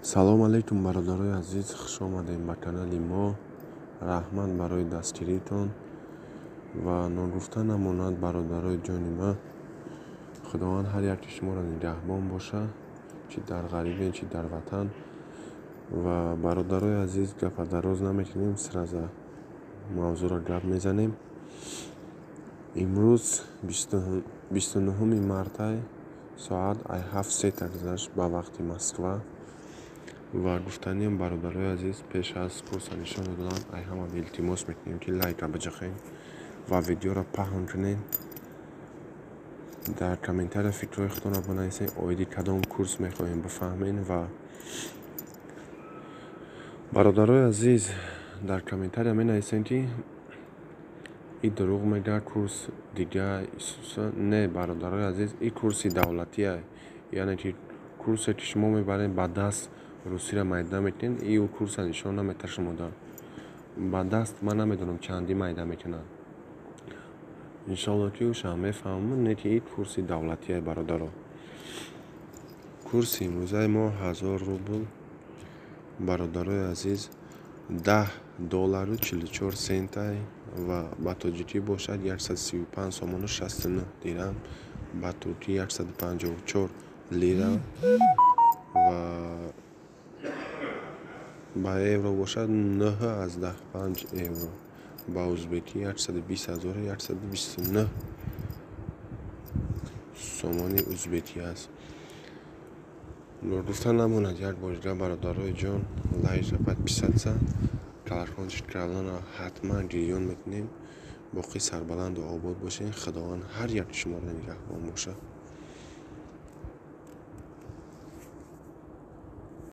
салом алейкум бародарои азиз, хуш омадем ба канали мо. Раҳмат барои дастгиритон ва ногуфта намонад бародарои ҷони ма. худованд ҳар яки шуморо нигаҳбон боша, чи дар ғарибен, чи дар ватан. ва бародарои азиз, гапа дароз намекунем, сраза мавзӯро гап мезанем. имрӯз 29 мартай соат 7:03 гузашт ба вақти Москва. ва гуфтанем бародарои азиз, пеш аз курса нишон додан ай ҳама илтимос мекунем ки лайка биҷахем ва видеоро паҳн кунем. дар комментария фикрҳои худтонро бинависем, оиди кадом курс мехоҳем бифаҳмем. ва бародарои азиз, дар комментария менависем ки и дурӯғ мегӯяд, курс дигар. Не бародарои азиз, и курси давлатия, яъне ки курсе ки шумо мебаред ба даст, русиро майда мекунед, и ӯ курса нишон наметавонад шумо дар ба даст. Ман намедонам чандӣ майда мекунад. иншоалло ки ӯшам мефаҳмам, не ки и курси давлатия. бародаро, курси имрӯзаи мо 1000 рубл, бародарои азиз, $10.44 ва ба тоҷикӣ бошад 135 сомону 69 дирҳам, ба туркӣ 154 лира ва ба евро бошад 9.5 евро, ба узбекӣ 120129 сомони узбекӣ аст. гуфта намонад як божга бародарои ҷон, лайкро подписаться, колокольчик карданро ҳатман гирён мекунем. боқӣ сарбаланду обод бошед. худованд ҳар як шуморо нигаҳбон бошад.